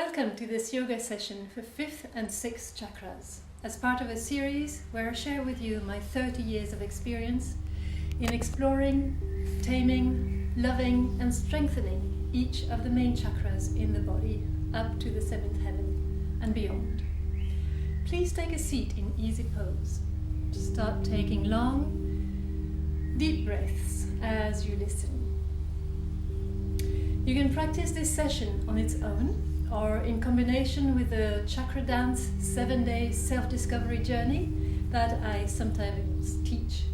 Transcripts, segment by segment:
Welcome to this yoga session for 5th and 6th chakras, as part of a series where I share with you my 30 years of experience in exploring, taming, loving and strengthening each of the main chakras in the body up to the 7th heaven and beyond. Please take a seat in easy pose. Start taking long, deep breaths as you listen. You can practice this session on its own or in combination with the Chakra Dance 7-day self-discovery journey that I sometimes teach,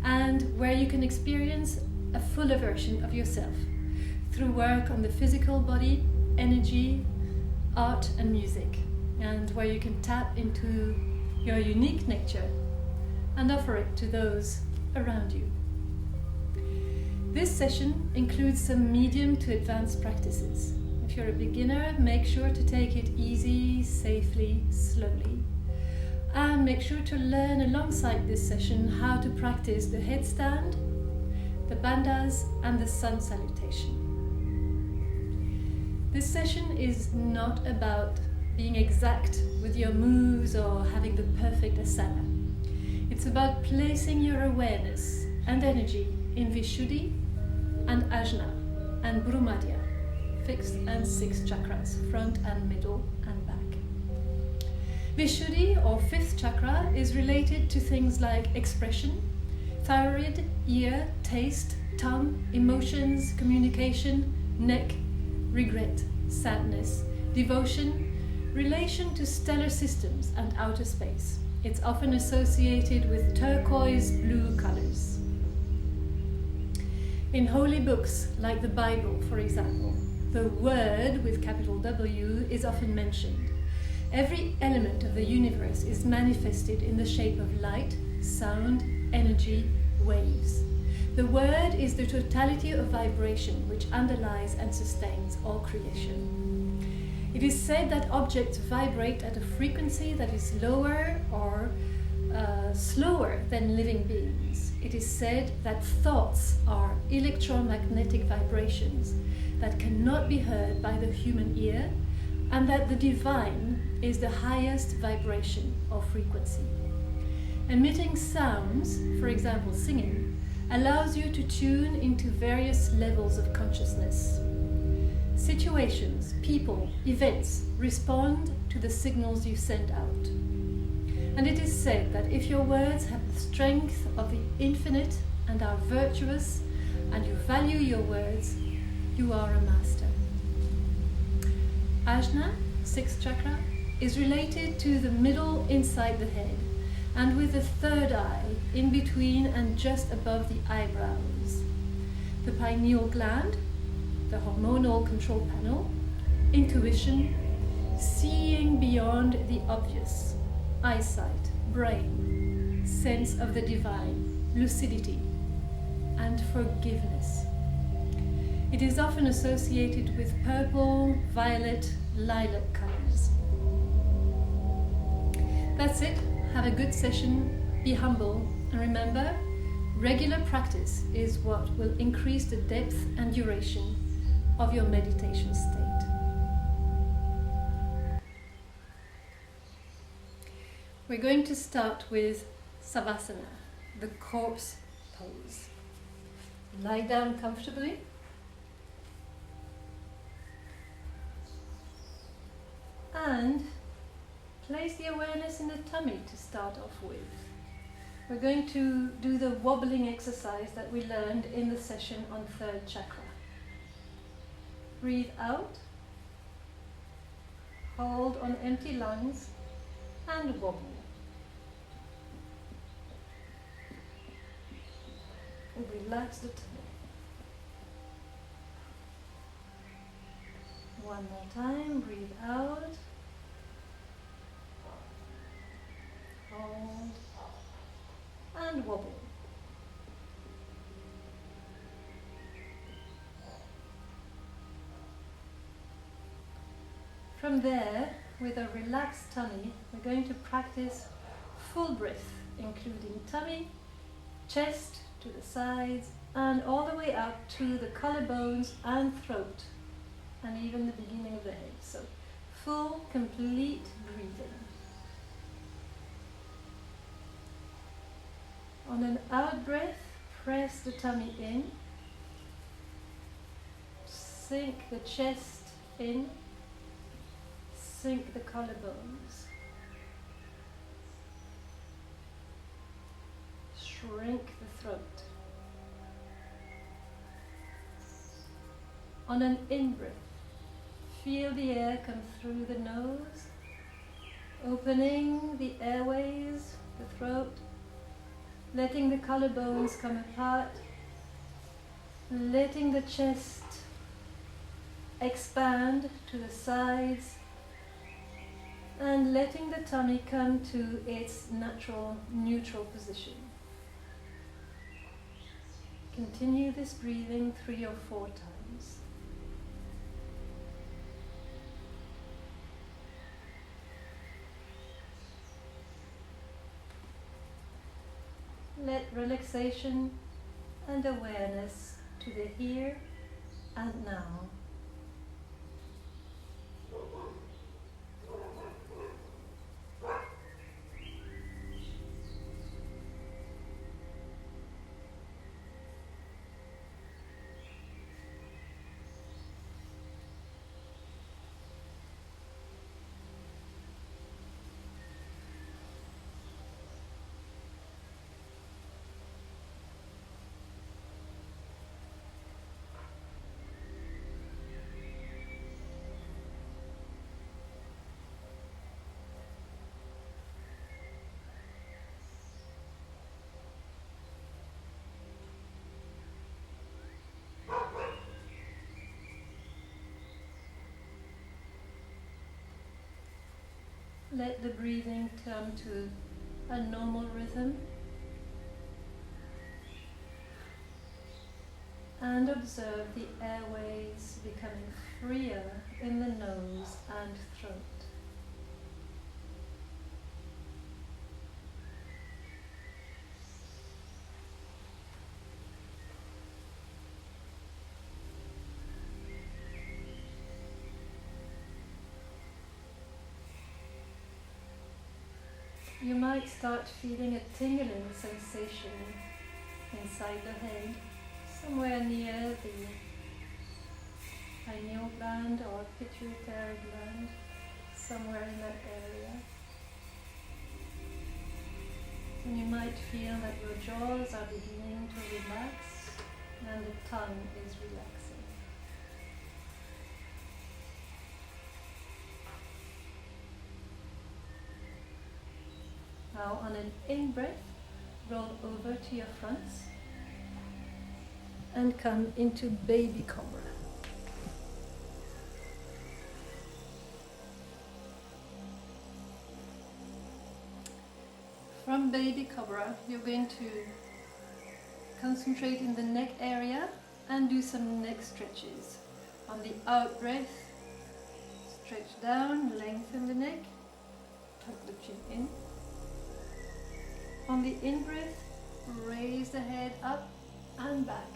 and where you can experience a fuller version of yourself through work on the physical body, energy, art and music, and where you can tap into your unique nature and offer it to those around you. This session includes some medium to advanced practices. If you're a beginner, make sure to take it easy, safely, slowly. And make sure to learn alongside this session how to practice the headstand, the bandhas and the sun salutation. This session is not about being exact with your moves or having the perfect asana. It's about placing your awareness and energy in Vishuddhi and Ajna and Brumadhya, 5th and 6th chakras, front and middle and back. Vishuddhi or 5th chakra is related to things like expression, thyroïd, ear, taste, tongue, emotions, communication, neck, regret, sadness, devotion, relation to stellar systems and outer space. It's often associated with turquoise blue colors. In holy books like the Bible, for example, the word with capital W is often mentioned. Every element of the universe is manifested in the shape of light, sound, energy, waves. The word is the totality of vibration which underlies and sustains all creation. It is said that objects vibrate at a frequency that is lower or slower than living beings. It is said that thoughts are electromagnetic vibrations that cannot be heard by the human ear, and that the divine is the highest vibration or frequency. Emitting sounds, for example singing, allows you to tune into various levels of consciousness. Situations, people, events respond to the signals you send out. And it is said that if your words have the strength of the infinite and are virtuous, and you value your words, you are a master. Ajna, 6th chakra, is related to the middle inside the head, and with the third eye in between and just above the eyebrows. The pineal gland, the hormonal control panel, intuition, seeing beyond the obvious, eyesight, brain, sense of the divine, lucidity, and forgiveness. It is often associated with purple, violet, lilac colors. That's it. Have a good session, be humble, and remember, regular practice is what will increase the depth and duration of your meditation state. We're going to start with Savasana, the corpse pose. Lie down comfortably. And place the awareness in the tummy to start off with. We're going to do the wobbling exercise that we learned in the session on 3rd chakra. Breathe out, hold on empty lungs and wobble. And relax the tummy. One more time, breathe out, hold and wobble. From there, with a relaxed tummy, we're going to practice full breath, including tummy, chest to the sides, and all the way up to the collarbones and throat, and even the beginning of the head. So full, complete breathing. On an out breath, press the tummy in, sink the chest in, sink the collarbones, shrink the throat. On an in-breath, feel the air come through the nose, opening the airways, the throat, letting the collarbones come apart, letting the chest expand to the sides, and letting the tummy come to its natural neutral position. Continue this breathing 3 or 4 times. Let relaxation and awareness to the here and now. Let the breathing come to a normal rhythm and observe the airways becoming freer in the nose and throat. You might start feeling a tingling sensation inside the head, somewhere near the pineal gland or pituitary gland, somewhere in that area. And you might feel that your jaws are beginning to relax and the tongue is relaxing. Now on an in-breath, roll over to your fronts and come into baby cobra. From baby cobra, you're going to concentrate in the neck area and do some neck stretches. On the out breath, stretch down, lengthen the neck, tuck the chin in. On the in-breath, raise the head up and back.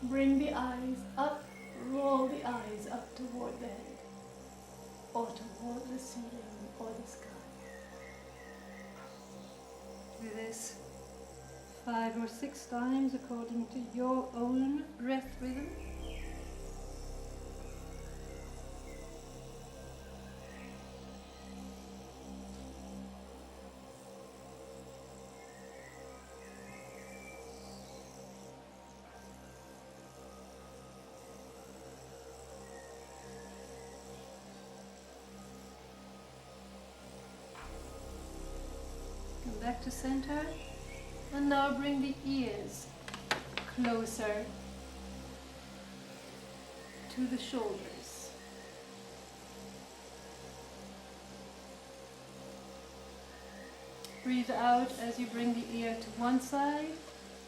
Bring the eyes up, roll the eyes up toward the head, or toward the ceiling or the sky. Do this 5 or 6 times according to your own breath rhythm. Back to center, and now bring the ears closer to the shoulders. Breathe out as you bring the ear to one side,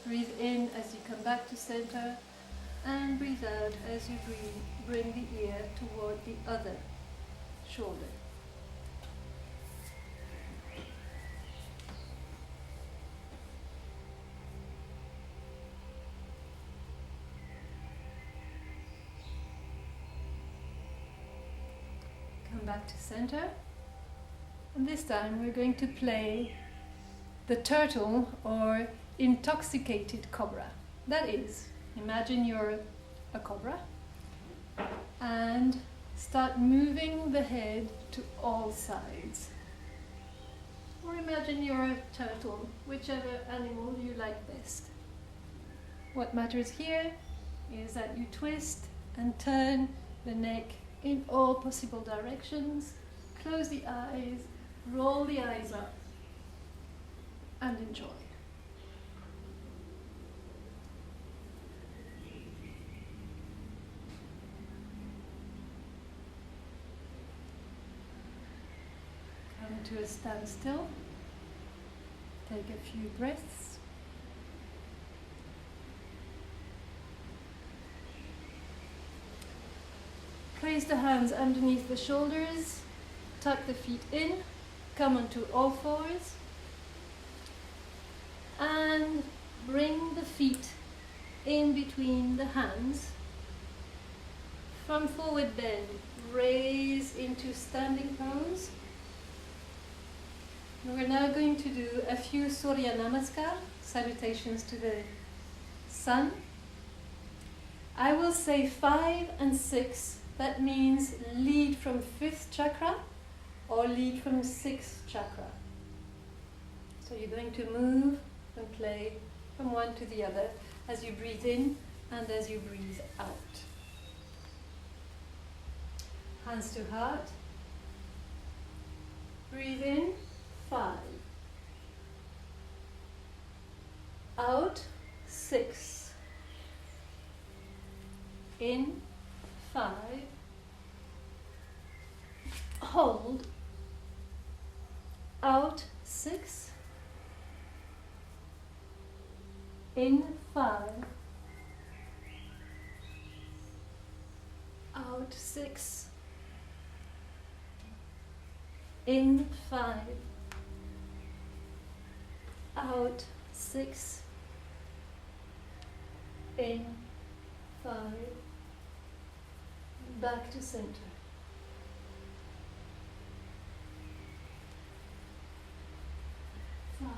breathe in as you come back to center, and breathe out as you bring the ear toward the other shoulder. Coming back to center. And this time we're going to play the turtle or intoxicated cobra. That is, imagine you're a cobra and start moving the head to all sides. Or imagine you're a turtle, whichever animal you like best. What matters here is that you twist and turn the neck in all possible directions, close the eyes, roll the eyes up, and enjoy. Come to a standstill. Take a few breaths. Place the hands underneath the shoulders, tuck the feet in, come onto all fours, and bring the feet in between the hands. From forward bend, raise into standing pose. We're now going to do a few Surya Namaskar, salutations to the sun. I will say 5 and 6. That means lead from 5th chakra or lead from 6th chakra. So you're going to move and play from one to the other as you breathe in and as you breathe out. Hands to heart. Breathe in, 5. Out, 6. In, 5. Hold. Out, 6. In, 5. Out, 6. In, 5. Out, 6. In, 5. Back to center. 5.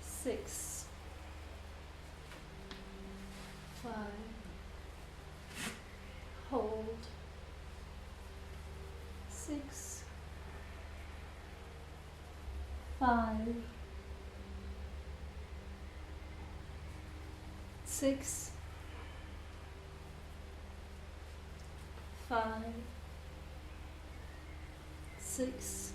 6. 5. Hold. 6. 5. 6. 5. 6.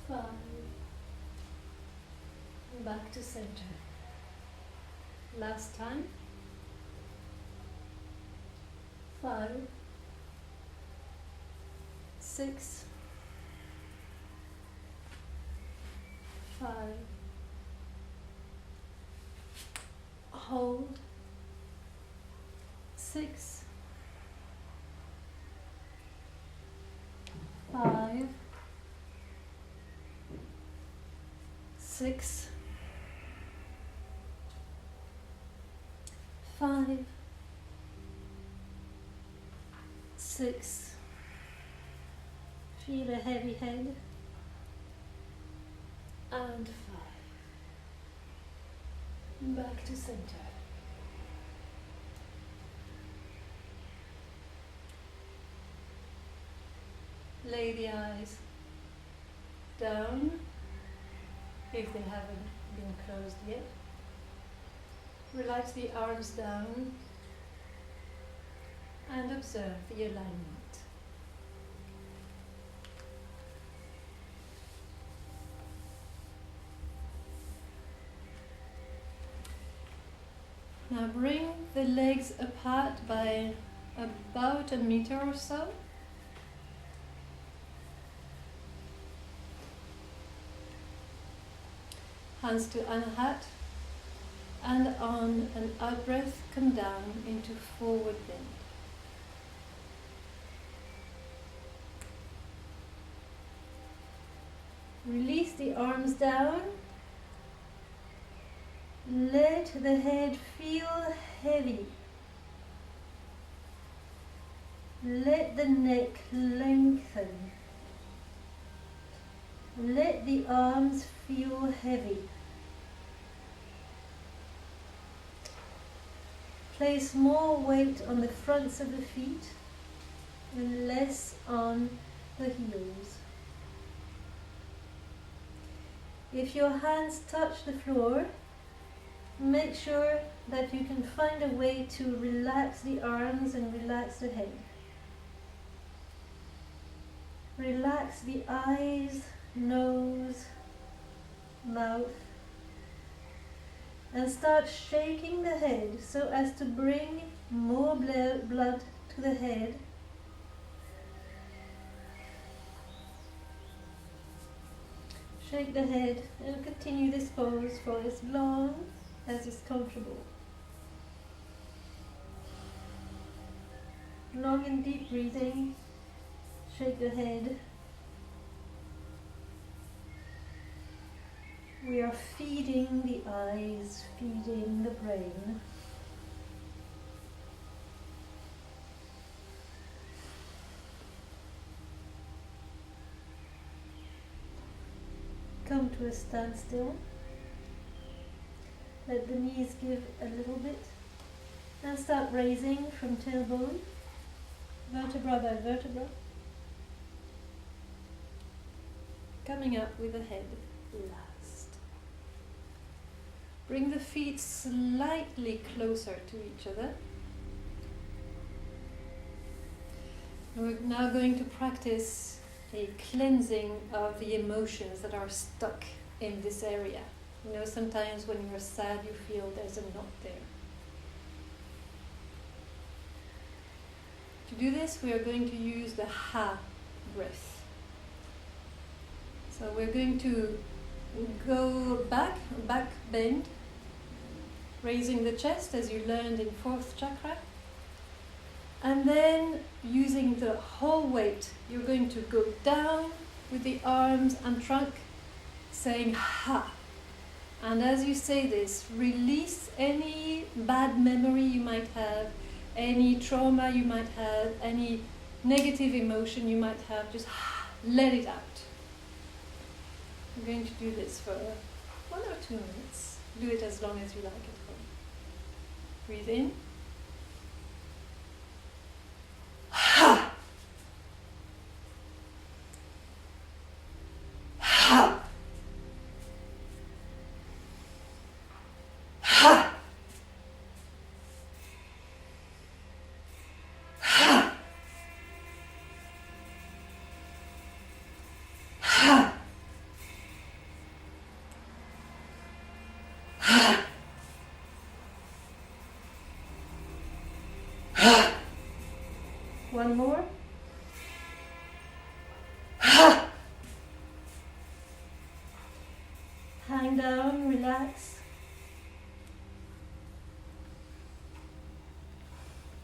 5. Back to center. Last time. 5. 6. 5. Hold. 6. 5. 6. 5. 6. Feel a heavy head. And 5. Back to center. Lay the eyes down if they haven't been closed yet. Relax the arms down and observe the alignment. Now bring the legs apart by about a meter or so. Hands to Anahat, and on an out breath come down into forward bend. Release the arms down, Let the head feel heavy. Let the neck lengthen. Let the arms feel heavy. Place more weight on the fronts of the feet and less on the heels. If your hands touch the floor, make sure that you can find a way to relax the arms and relax the head. Relax the eyes, nose, mouth, and start shaking the head so as to bring more blood to the head. Shake the head and continue this pose for as long as is comfortable. Long and deep breathing. Shake the head. We are feeding the eyes, feeding the brain. Come to a standstill. Let the knees give a little bit. And start raising from tailbone, vertebra by vertebra. Coming up with the head last. Bring the feet slightly closer to each other. We're now going to practice a cleansing of the emotions that are stuck in this area. You know, sometimes when you're sad, you feel there's a knot there. To do this, we are going to use the Ha breath. So we're going to go back bend, raising the chest as you learned in 4th chakra. And then using the whole weight, you're going to go down with the arms and trunk, saying Ha. And as you say this, release any bad memory you might have, any trauma you might have, any negative emotion you might have, just let it out. I'm going to do this for 1 or 2 minutes. Do it as long as you like at home. Breathe in. Ha! Ha! Ha! Ha! Ha! One more. Hang down, relax.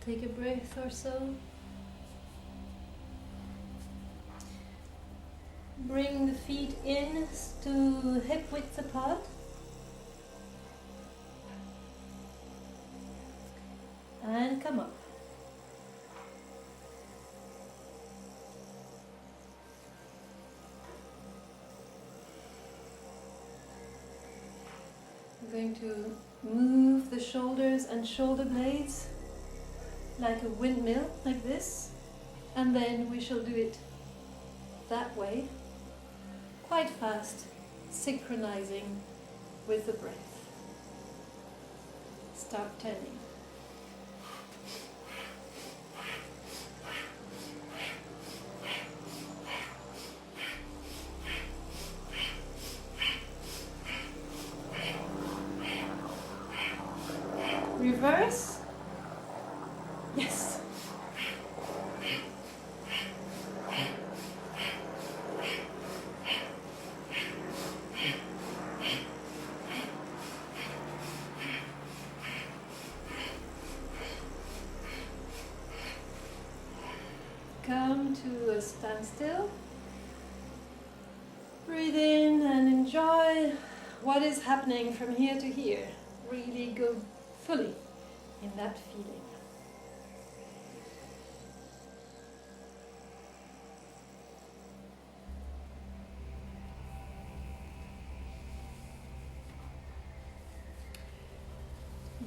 Take a breath or so. Bring the feet in to hip width apart. And come up. I'm going to move the shoulders and shoulder blades like a windmill, like this, and then we shall do it that way, quite fast, synchronizing with the breath. Start turning. Reverse. Yes. Come to a standstill. Breathe in and enjoy what is happening from here to here. really go fully in that feeling.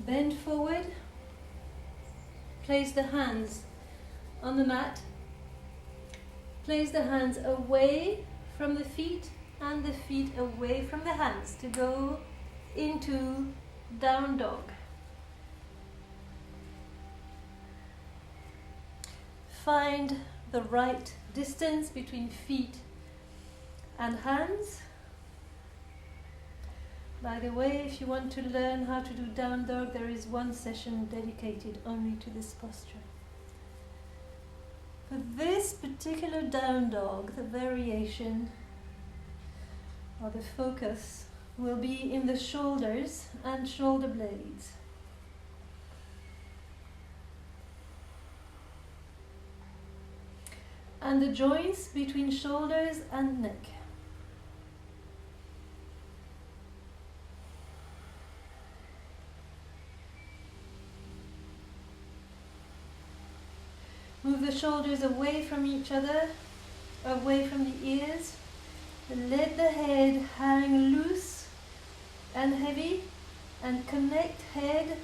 Bend forward, place the hands on the mat, place the hands away from the feet and the feet away from the hands to go into down dog. Find the right distance between feet and hands. By the way, if you want to learn how to do down dog, there is one session dedicated only to this posture. For this particular down dog, the variation or the focus will be in the shoulders and shoulder blades. And the joints between shoulders and neck. Move the shoulders away from each other, away from the ears. Let the head hang loose and heavy, and connect head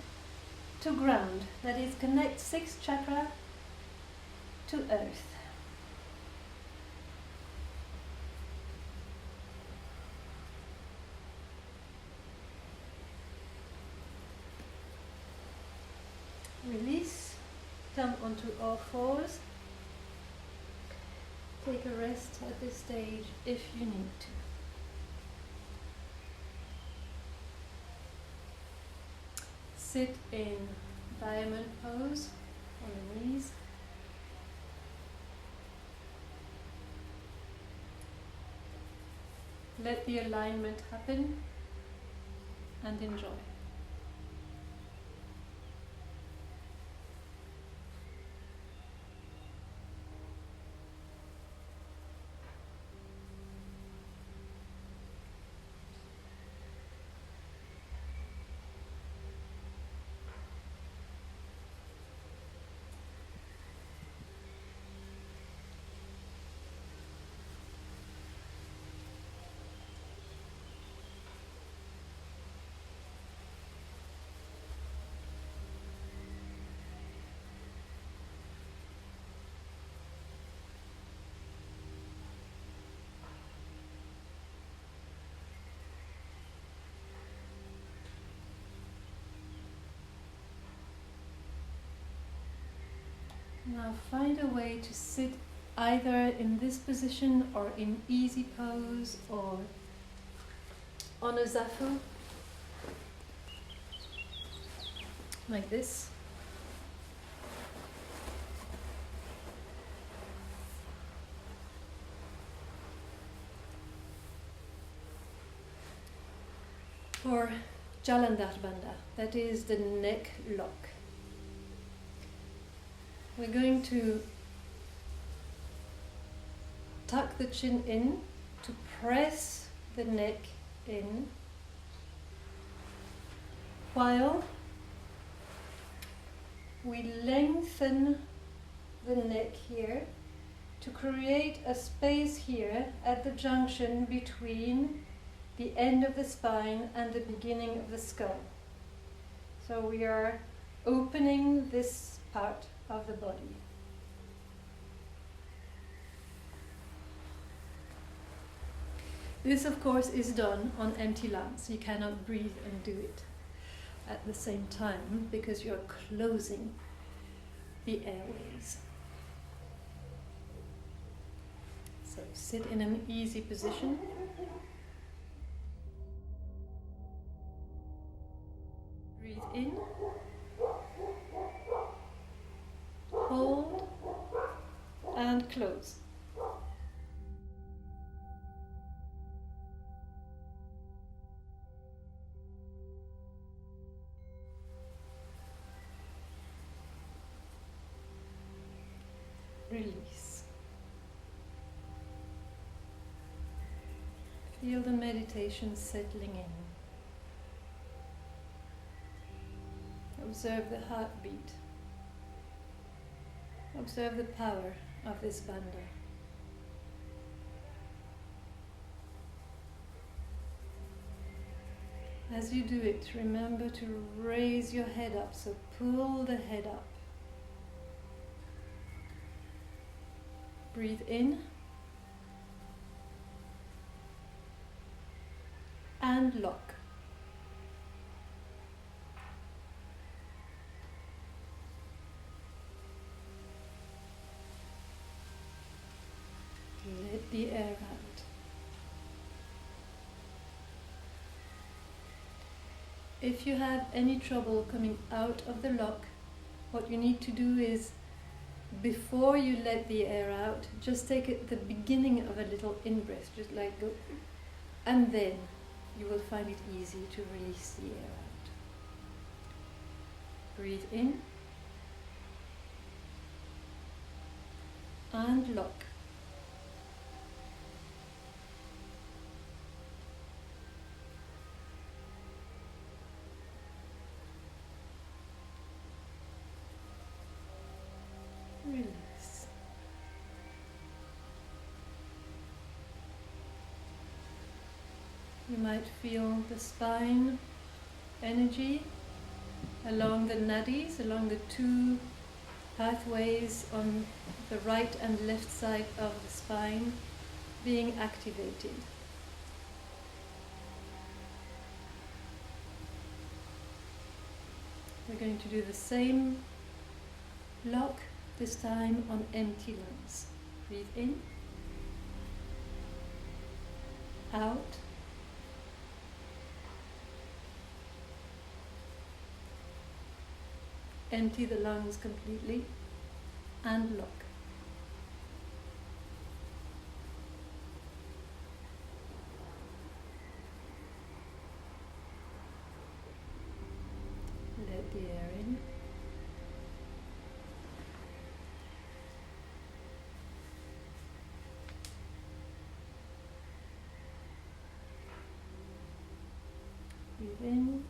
to ground. That is, connect sixth chakra to earth. Release. Come onto all fours. Take a rest at this stage if you need to. Sit in diamond pose on the knees. Let the alignment happen and enjoy. Now find a way to sit either in this position or in easy pose or on a zafu, like this. Or Jalandhar Bandha, that is the neck lock. We're going to tuck the chin in to press the neck in, while we lengthen the neck here to create a space here at the junction between the end of the spine and the beginning of the skull. So we are opening this part of the body. This, of course, is done on empty lungs. You cannot breathe and do it at the same time because you're closing the airways. So sit in an easy position. Breathe in. Hold and close. Release. Feel the meditation settling in. observe the heartbeat. Observe the power of this bandha. As you do it, remember to raise your head up, so pull the head up. Breathe in and lock. Let the air out. If you have any trouble coming out of the lock, what you need to do is, before you let the air out, just take it the beginning of a little in-breath, just like go, and then you will find it easy to release the air out. Breathe in and lock. Release. You might feel the spine energy along the nadis, along the two pathways on the right and left side of the spine being activated. We're going to do the same lock, this time on empty lungs. Breathe in, out, empty the lungs completely, and lock. Let the air in. Breathe in,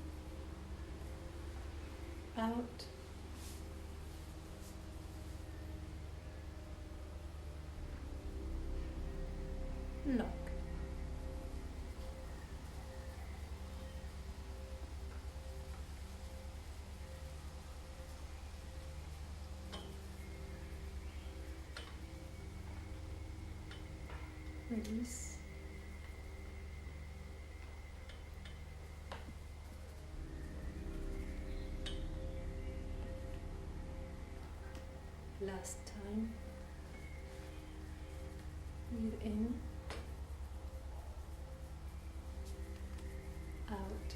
out, lock. Release. Last time. Breathe in, out,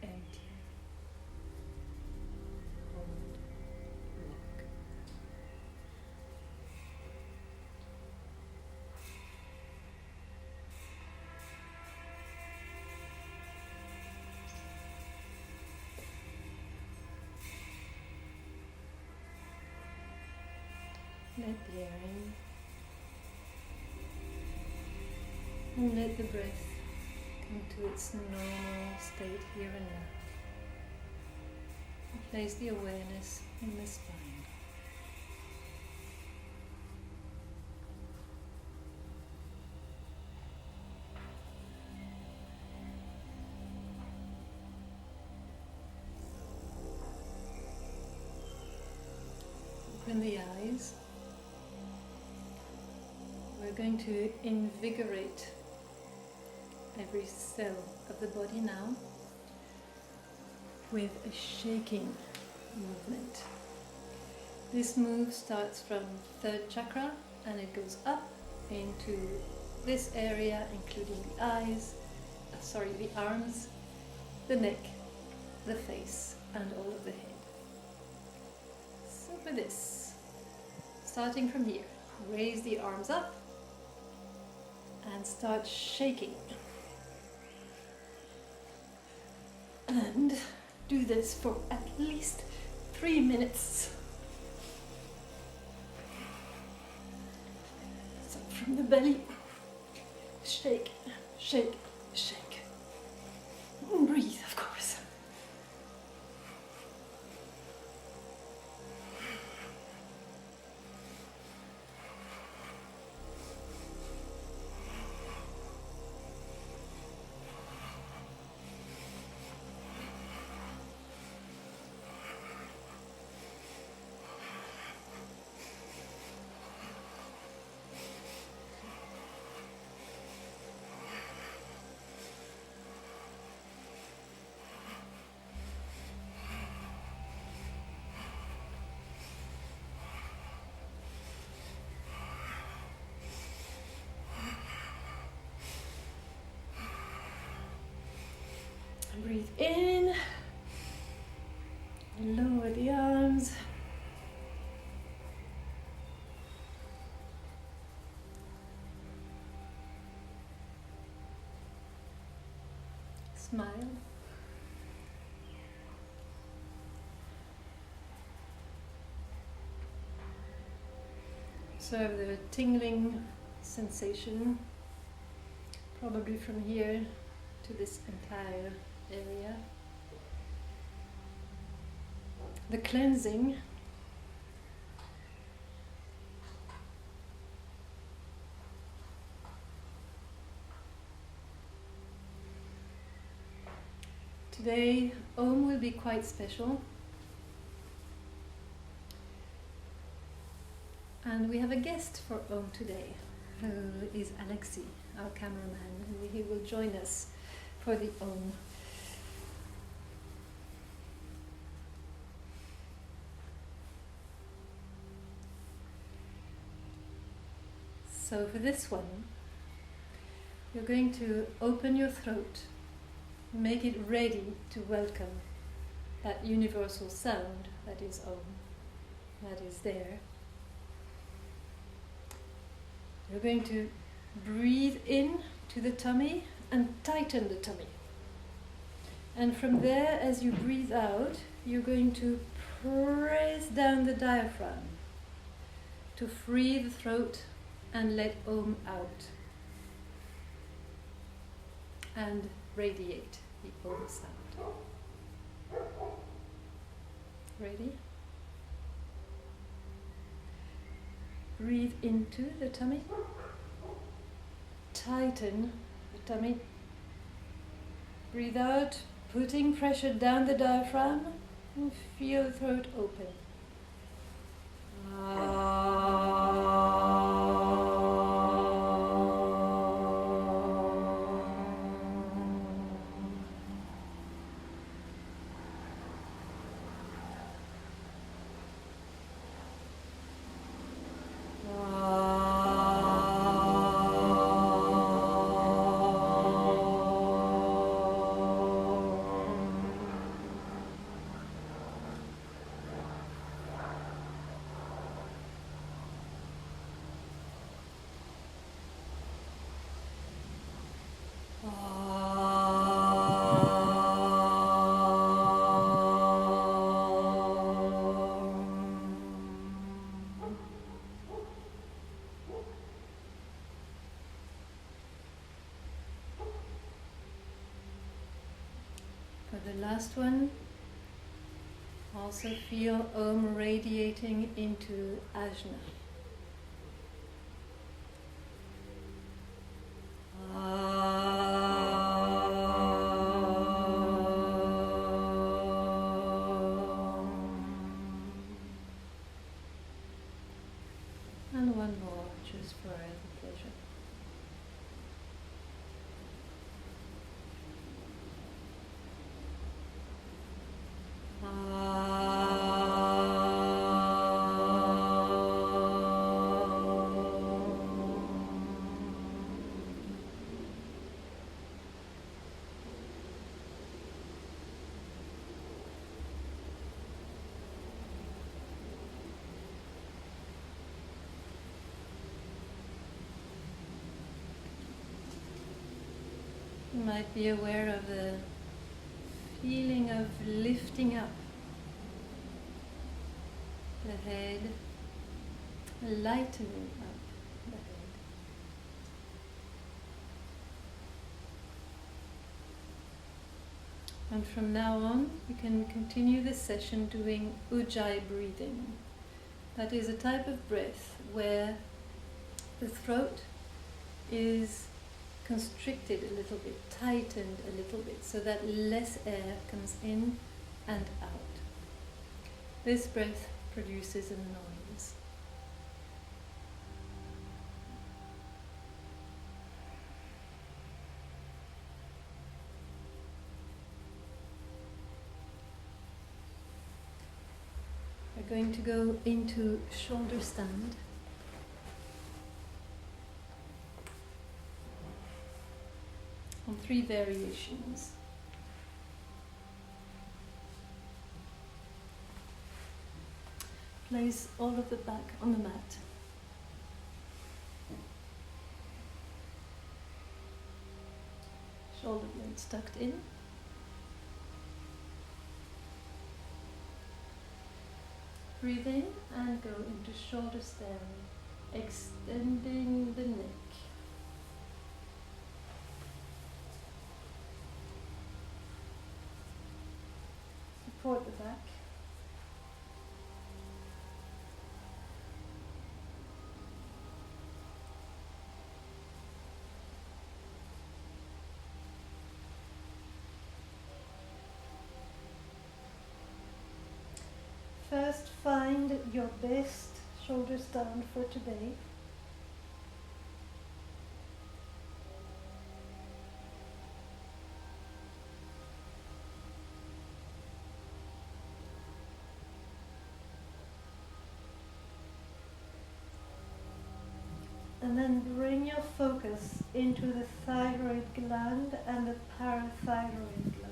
empty, hold, lock. Let the air in, and let the breath come to its normal state here and now. And place the awareness in the spine. Open the eyes. We're going to invigorate every cell of the body now with a shaking movement. This move starts from third chakra and it goes up into this area, including the eyes, the arms, the neck, the face, and all of the head. So for this, starting from here, raise the arms up and start shaking. And do this for at least 3 minutes. So from the belly, shake. Shake, shake. Breathe, of course. Breathe in, lower the arms. Smile. Observe the tingling sensation, probably from here to this entire area. The cleansing. Today, Om will be quite special. And we have a guest for Om today, who is Alexei, our cameraman, and he will join us for the Om. So for this one, you're going to open your throat, make it ready to welcome that universal sound that is Om, that is there. You're going to breathe in to the tummy and tighten the tummy. And from there, as you breathe out, you're going to press down the diaphragm to free the throat and let Om out. And radiate the Om sound. Ready? Breathe into the tummy. Tighten the tummy. Breathe out, putting pressure down the diaphragm, and feel the throat open. For the last one, also feel Om radiating into Ajna. And one more, just for the pleasure. You might be aware of the feeling of lifting up the head, lightening up the head. And from now on, we can continue this session doing Ujjayi breathing. That is a type of breath where the throat is constricted a little bit, tightened a little bit, so that less air comes in and out. This breath produces a noise. We're going to go into shoulder stand. On 3 variations. Place all of the back on the mat. Shoulder blades tucked in. Breathe in and go into shoulder stand, extending the neck. Support the back. First, find your best shoulder stand for today. And then bring your focus into the thyroid gland and the parathyroid glands.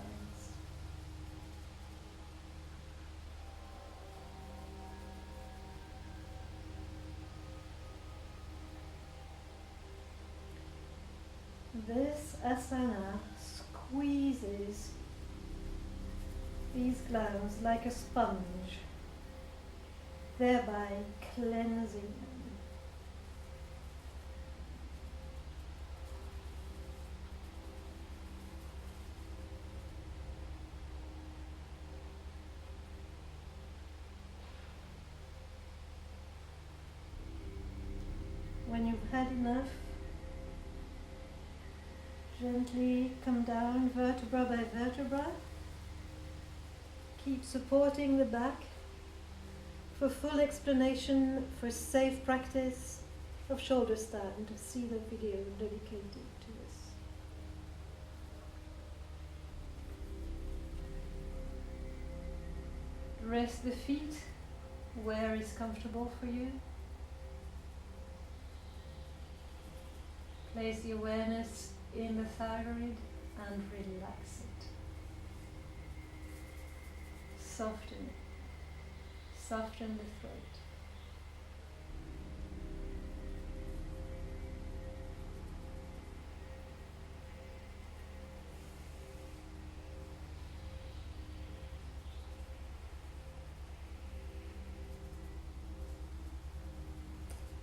This asana squeezes these glands like a sponge, thereby cleansing them. When you've had enough, gently come down vertebra by vertebra. Keep supporting the back. For full explanation, for safe practice of shoulder stand, see the video dedicated to this. Rest the feet where is comfortable for you. Place the awareness in the thyroid and relax it. Soften it. Soften the throat.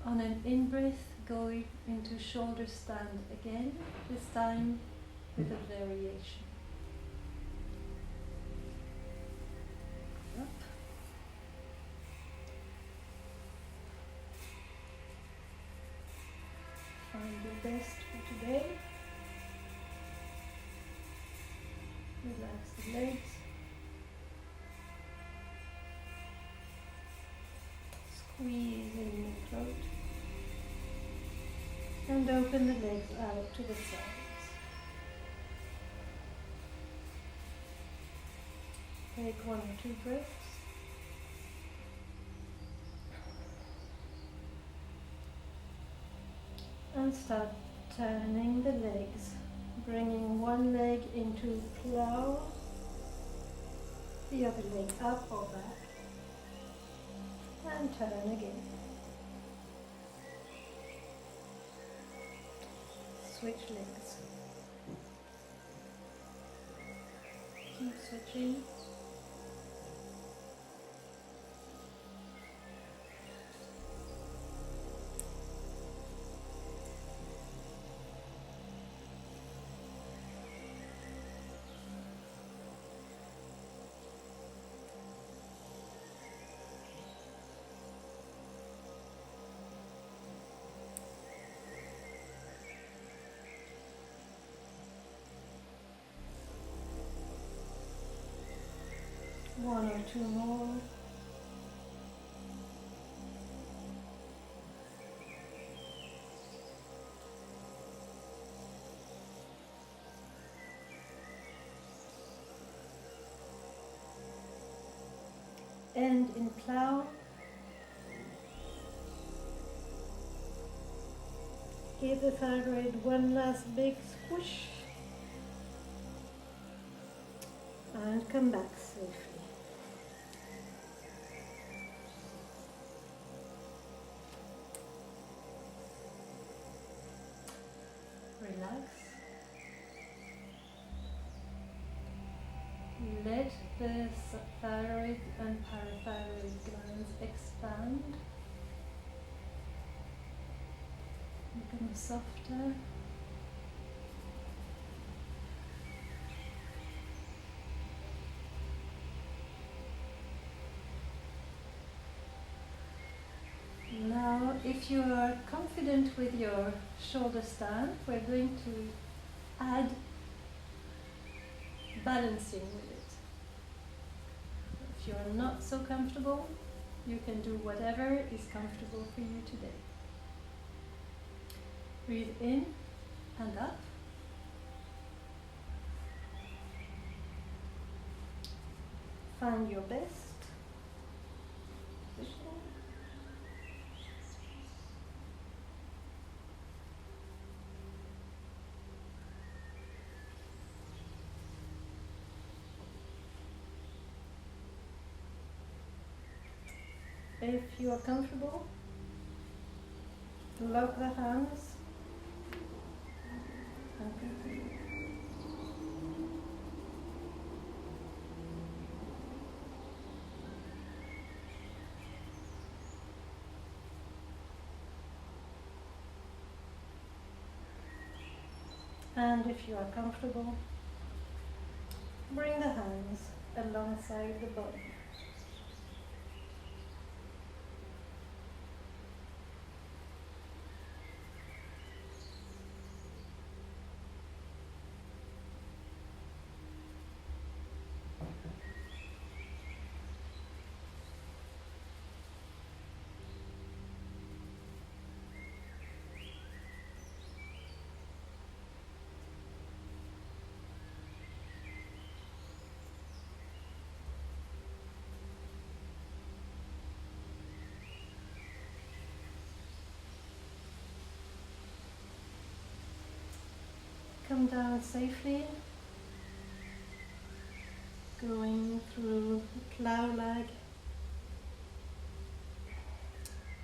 On an in-breath, go into shoulder stand again, this time with a variation. Up. Find your best for today. Relax the legs. Squeeze in the throat. And open the legs out to the sides. Take 1 or 2 breaths. And start turning the legs, bringing one leg into plow, the other leg up or back, and turn again. Switch legs. Keep switching. One or two more. And in plow, give the thyroid one last big squish and come back safely. Relax. Let the thyroid and parathyroid glands expand, become softer. Now, if you are confident with your shoulder stand, we're going to add balancing with it. If you are not so comfortable, you can do whatever is comfortable for you today. Breathe in and up. Find your best position. If you are comfortable, lock the hands and continue. And if you are comfortable, bring the hands alongside the body. Come down safely, going through the plow-like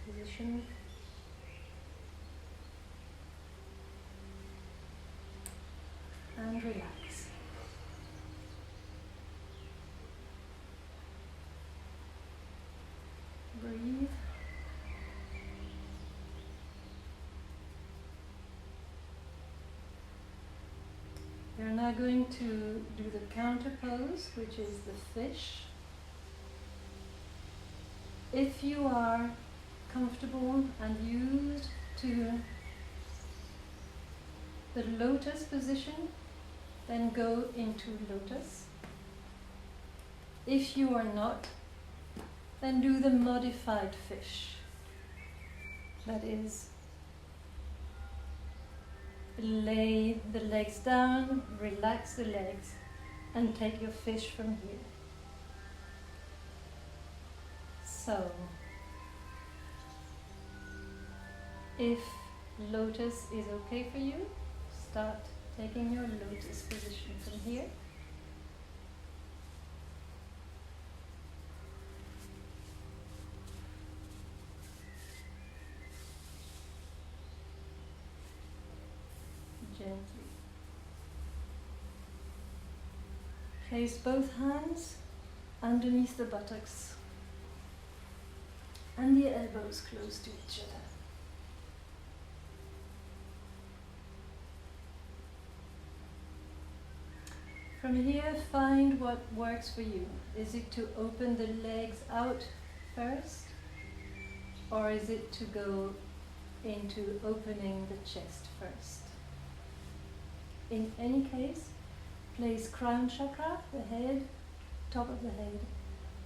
position. And relax. Breathe. We're now going to do the counter pose, which is the fish. If you are comfortable and used to the lotus position, then go into lotus. If you are not, then do the modified fish. That is, lay the legs down, relax the legs, and take your fish from here. So, if lotus is okay for you, start taking your lotus position from here. Gently. Place both hands underneath the buttocks and the elbows close to each other. From here, find what works for you. Is it to open the legs out first, or is it to go into opening the chest first? In any case, place crown chakra, the head, top of the head,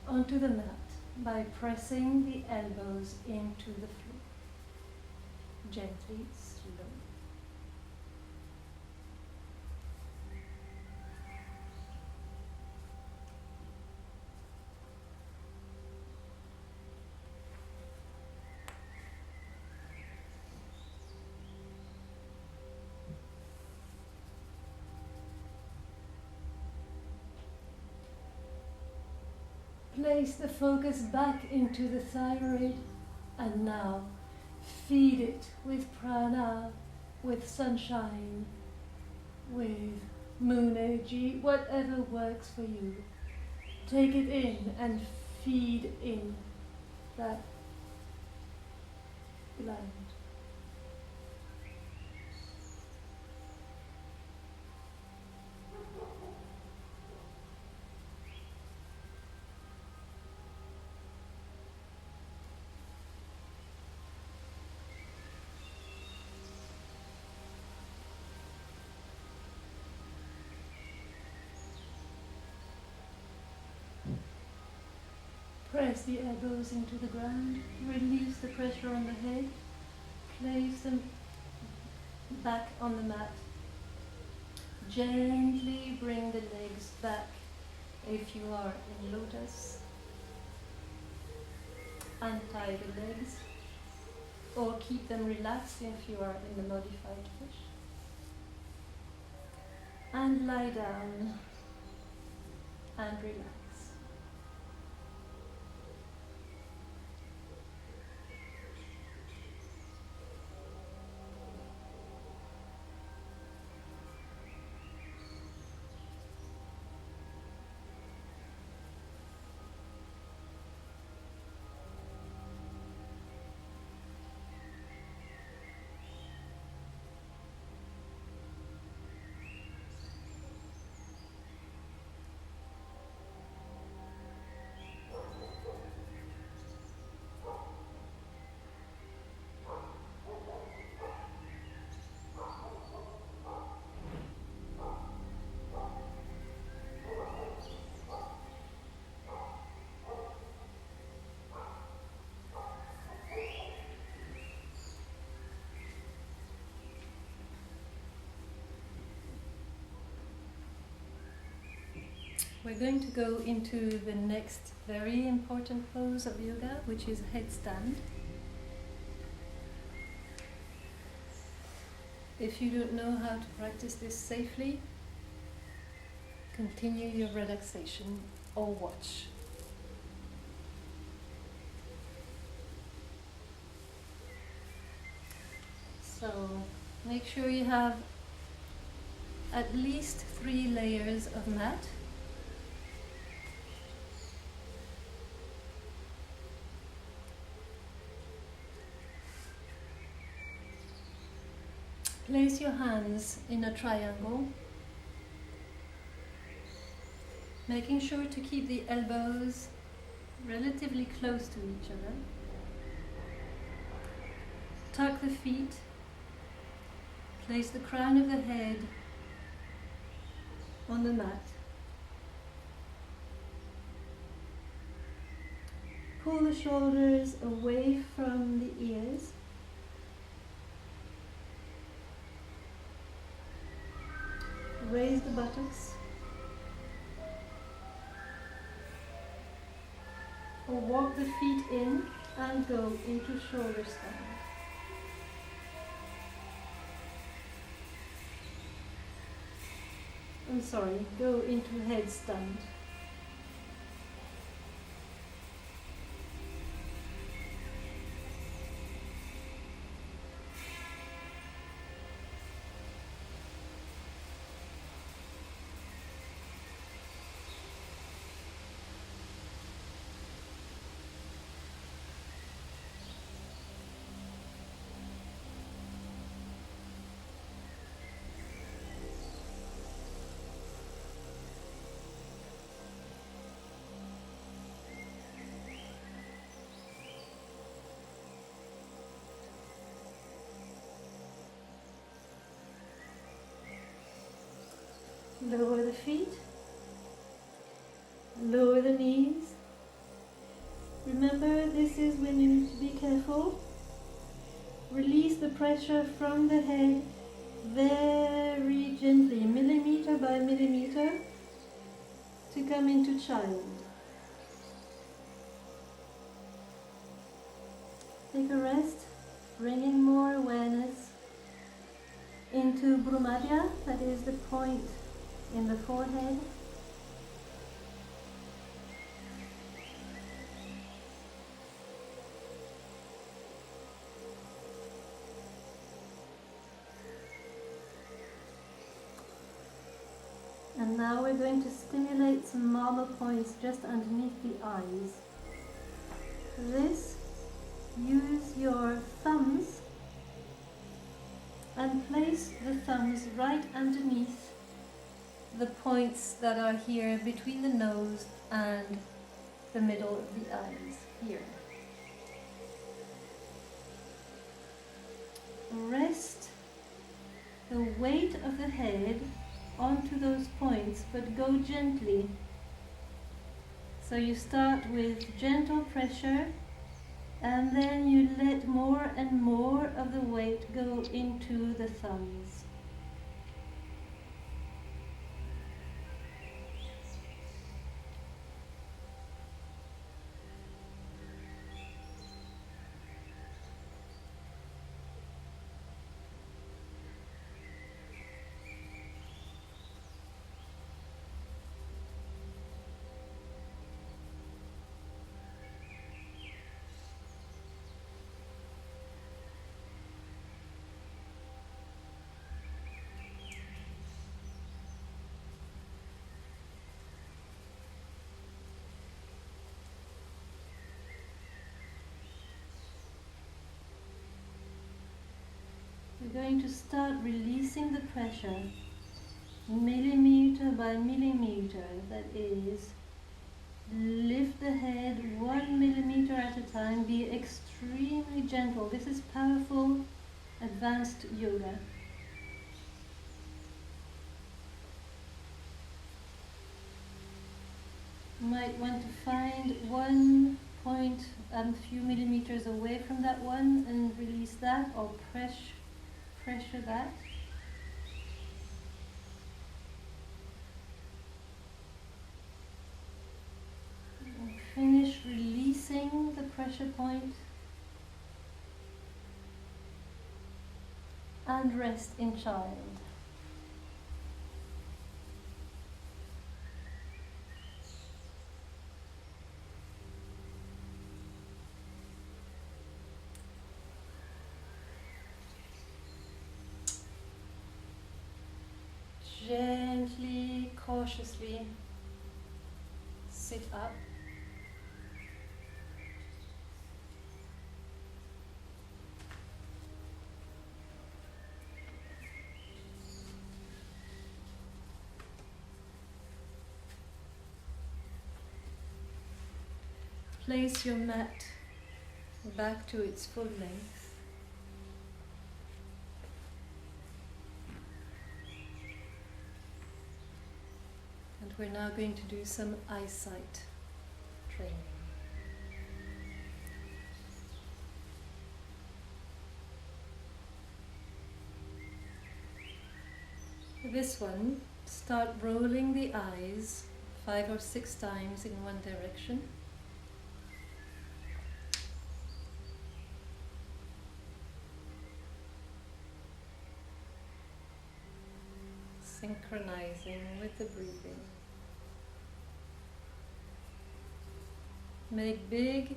onto the mat by pressing the elbows into the floor. Gently, slowly. Place the focus back into the thyroid and now feed it with prana, with sunshine, with moon energy, whatever works for you. Take it in and feed in that gland. Press the elbows into the ground, release the pressure on the head, place them back on the mat. Gently bring the legs back if you are in lotus. Untie the legs or keep them relaxed if you are in the modified fish. And lie down and relax. We're going to go into the next very important pose of yoga, which is headstand. If you don't know how to practice this safely, continue your relaxation or watch. So make sure you have at least 3 layers of mat. Place your hands in a triangle, making sure to keep the elbows relatively close to each other. Tuck the feet, place the crown of the head on the mat. Pull the shoulders away from the ears. Raise the buttocks, or walk the feet in and go into shoulder stand. Go into headstand. Lower the feet, lower the knees, Remember, this is when you need to be careful. Release the pressure from the head very gently, millimeter by millimeter, to come into child. Take a rest, bringing more awareness into Brumadya, that is the point in the forehead. And now we're going to stimulate some marble points just underneath the eyes. For this, use your thumbs and place the thumbs right underneath the points that are here between the nose and the middle of the eyes, here. Rest the weight of the head onto those points, but go gently. So you start with gentle pressure, and then you let more and more of the weight go into the thumbs. We're going to start releasing the pressure millimeter by millimeter. That is, lift the head 1 millimeter at a time. Be extremely gentle. This is powerful, advanced yoga. You might want to find one point a few millimeters away from that one and release that, or pressure that. And finish releasing the pressure point and rest in child. Gently, cautiously sit up. Place your mat back to its full length. We're now going to do some eyesight training. For this one, start rolling the eyes 5 or 6 times in one direction. Synchronizing with the breathing. Make big,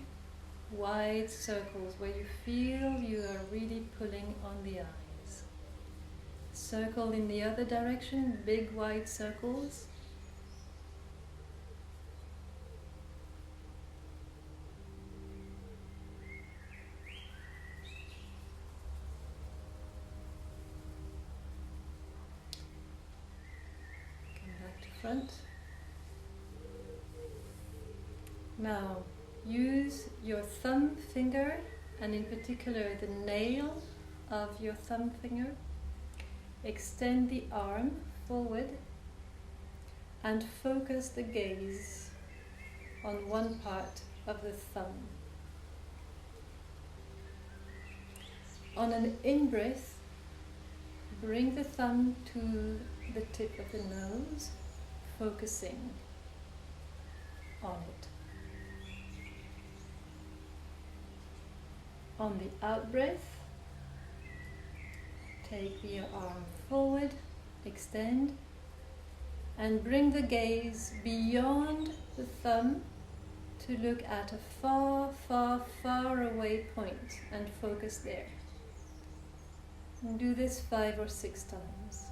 wide circles where you feel you are really pulling on the eyes. Circle in the other direction, big, wide circles. Come back to front. Now, use your thumb finger, and in particular the nail of your thumb finger. Extend the arm forward and focus the gaze on one part of the thumb. On an in-breath, bring the thumb to the tip of the nose, focusing on it. On the out-breath, take the arm forward, extend, and bring the gaze beyond the thumb to look at a far, far, far away point and focus there. And do this 5 or 6 times.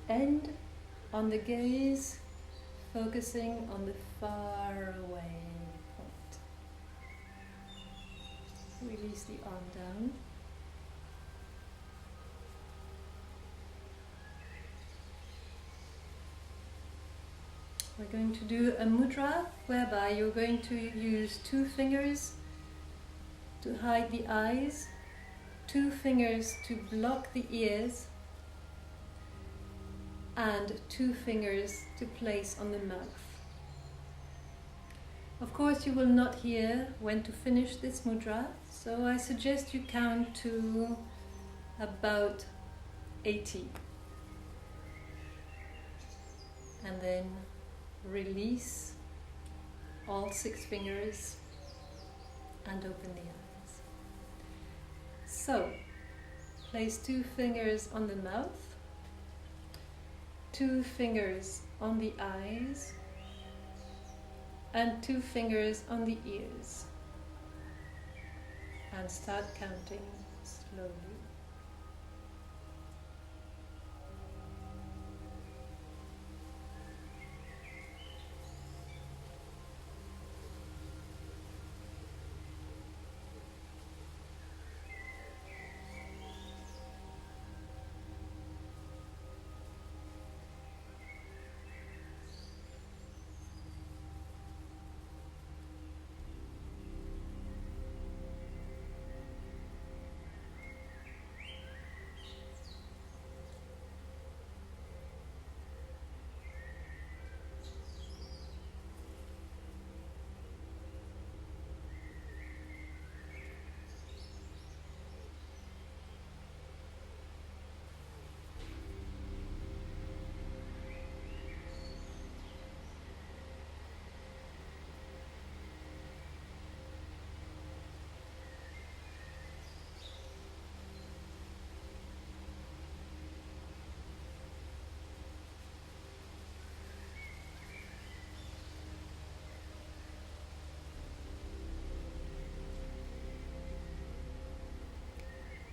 End on the gaze, focusing on the far away point. Release the arm down. We're going to do a mudra whereby you're going to use 2 fingers to hide the eyes, 2 fingers to block the ears, and 2 fingers to place on the mouth. Of course, you will not hear when to finish this mudra, so I suggest you count to about 80. And then release all 6 fingers and open the eyes. So, place 2 fingers on the mouth, 2 fingers on the eyes, and 2 fingers on the ears. And start counting slowly.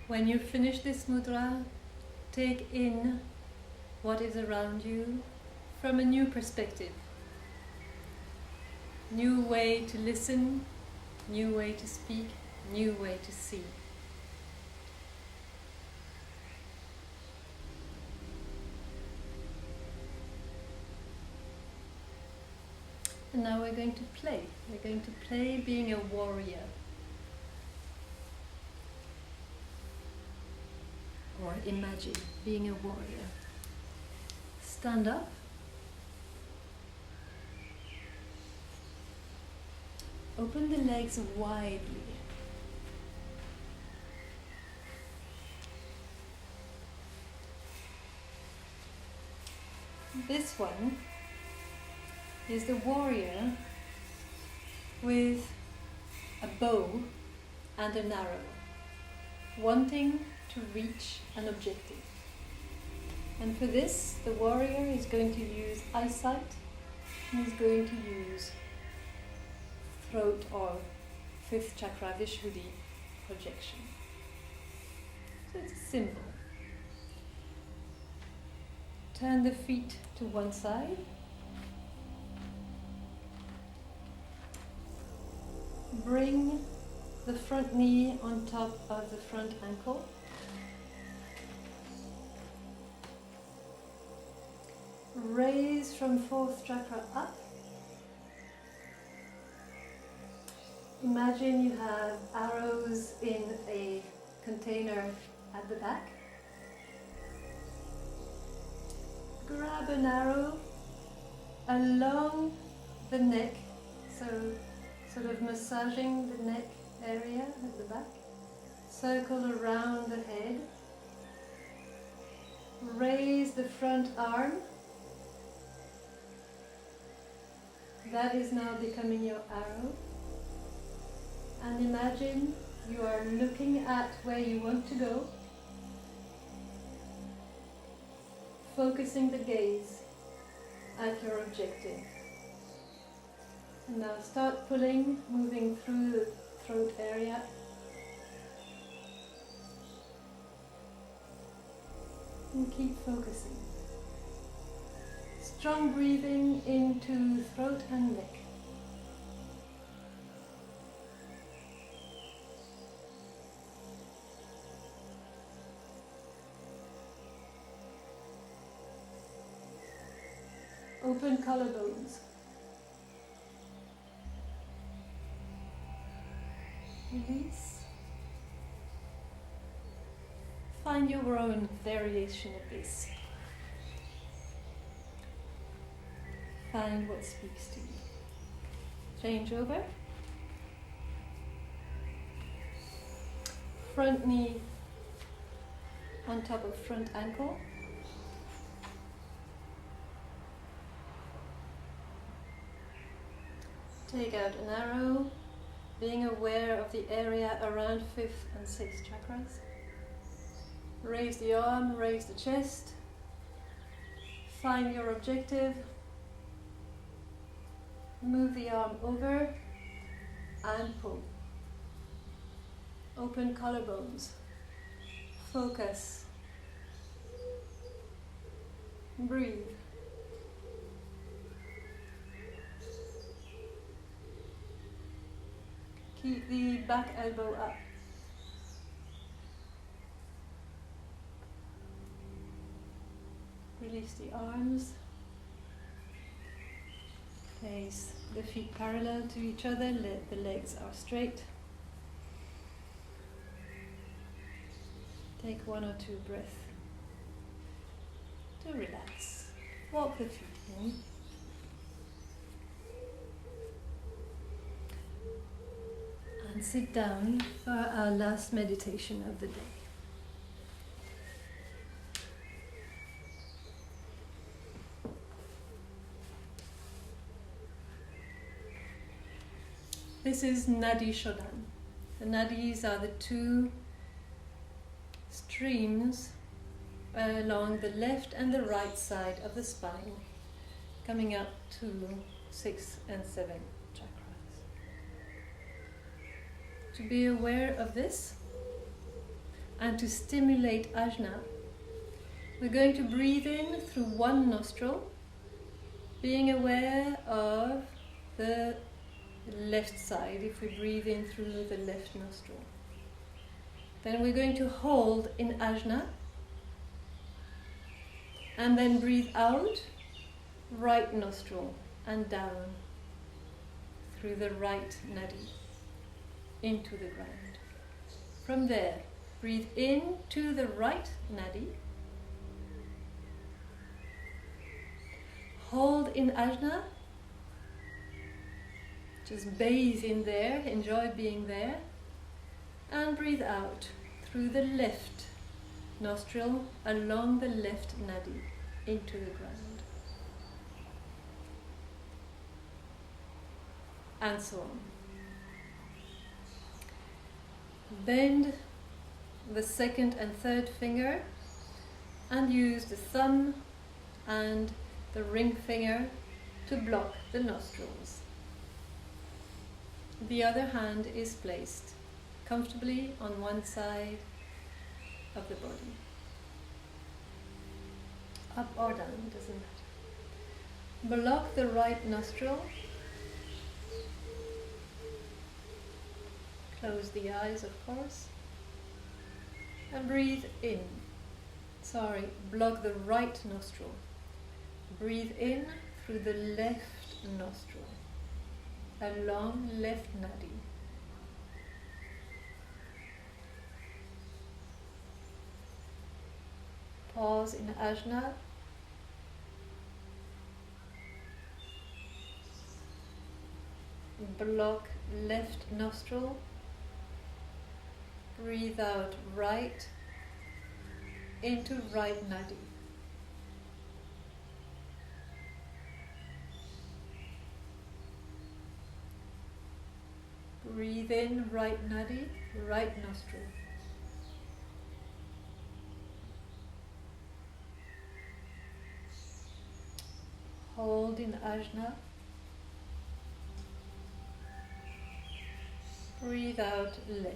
When you finish this mudra, take in what is around you from a new perspective. New way to listen, new way to speak, new way to see. And now we're going to play. We're going to play being a warrior. Or imagine being a warrior. Stand up. Open the legs widely. This one is the warrior with a bow and an arrow, wanting to reach an objective. And for this, the warrior is going to use eyesight, and is going to use throat or 5th chakra Vishuddhi projection. So it's a symbol. Turn the feet to one side. Bring the front knee on top of the front ankle. Raise from fourth chakra up. Imagine you have arrows in a container at the back. Grab an arrow along the neck, so sort of massaging the neck area at the back. Circle around the head. Raise the front arm. That is now becoming your arrow. And imagine you are looking at where you want to go, focusing the gaze at your objective. And now start pulling, moving through the throat area. And keep focusing. Strong breathing into throat and neck. Open collarbones. Release. Find your own variation of this. Find what speaks to you. Change over. Front knee on top of front ankle. Take out an arrow, being aware of the area around 5th and 6th chakras. Raise the arm, raise the chest. Find your objective. Move the arm over and pull. Open collarbones. Focus. Breathe. Keep the back elbow up. Release the arms. Place the feet parallel to each other, the legs are straight. Take 1 or 2 breaths to relax. Walk the feet in. And sit down for our last meditation of the day. This is Nadi Shodhan. The nadis are the 2 streams along the left and the right side of the spine, coming up to 6 and 7 chakras. To be aware of this and to stimulate Ajna, we're going to breathe in through one nostril, being aware of the left side if we breathe in through the left nostril. Then we're going to hold in Ajna and then breathe out right nostril and down through the right nadi into the ground. From there, breathe in to the right nadi, hold in Ajna, just bathe in there, enjoy being there, and breathe out through the left nostril along the left nadi into the ground. And so on. Bend the second and third finger and use the thumb and the ring finger to block the nostrils. The other hand is placed comfortably on one side of the body. up or down, doesn't matter. Block the right nostril. Close the eyes, of course. And breathe in. Block the right nostril. Breathe in through the left nostril, along left nadi. Pause in Ajna. Block left nostril. Breathe out right into right nadi. Breathe in right nadi, right nostril. Hold in Ajna. Breathe out left.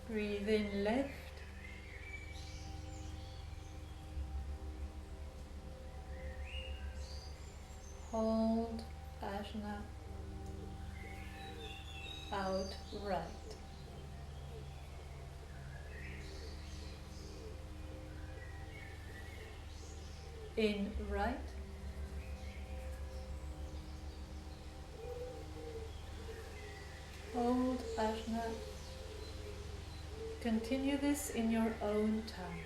Breathe in left. Hold Ajna. Out right. In right. Hold Ajna. Continue this in your own time.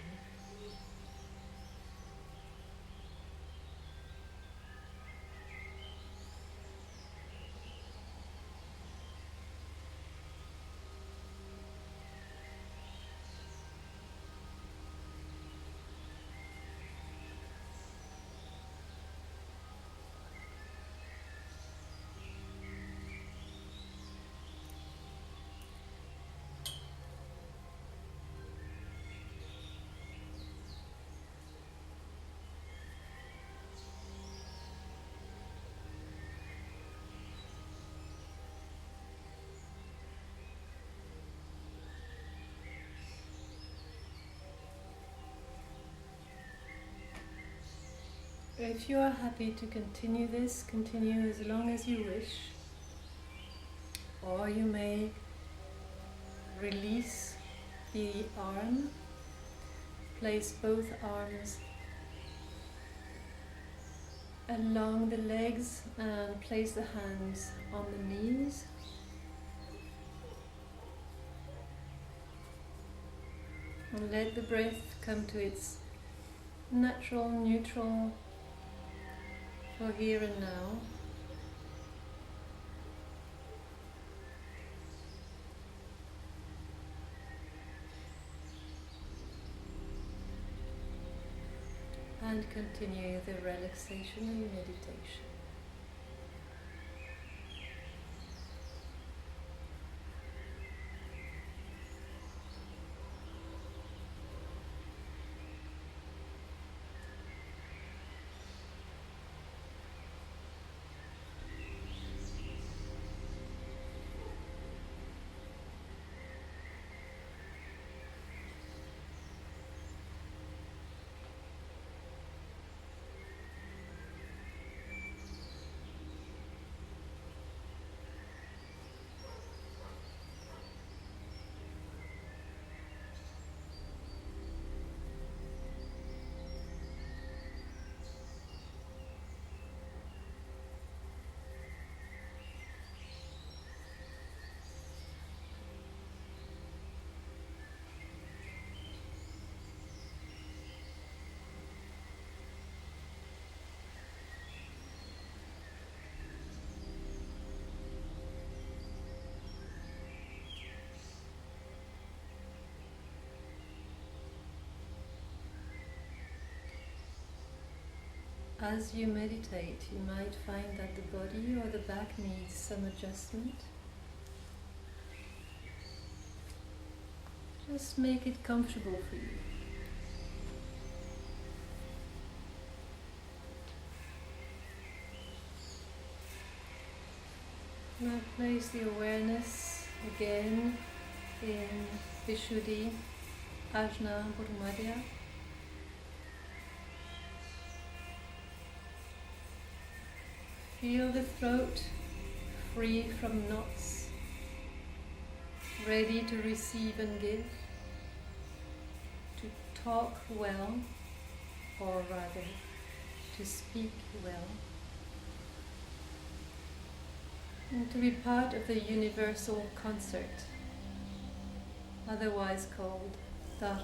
If you are happy to continue this, continue as long as you wish, or you may release the arm, place both arms along the legs and place the hands on the knees. And let the breath come to its natural, neutral for here and now. And continue the relaxation and meditation. As you meditate, you might find that the body or the back needs some adjustment. Just make it comfortable for you. Now place the awareness Again in Vishuddhi, Ajna, Madhya. Feel the throat free from knots, ready to receive and give, to talk well, or rather, to speak well, and to be part of the universal concert, otherwise called Dharma.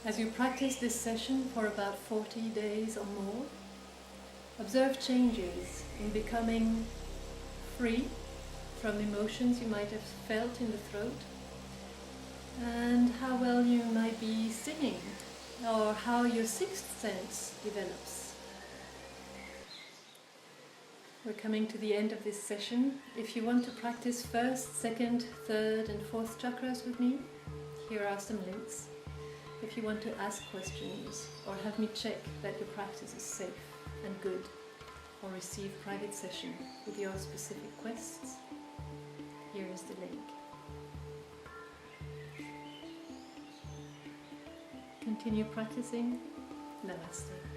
As you practice this session for about 40 days or more, observe changes in becoming free from emotions you might have felt in the throat, and how well you might be singing, or how your sixth sense develops. We're coming to the end of this session. If you want to practice first, second, third and fourth chakras with me, here are some links. If you want to ask questions or have me check that your practice is safe and good, or receive private session with your specific quests, here is the link. Continue practicing. Namaste.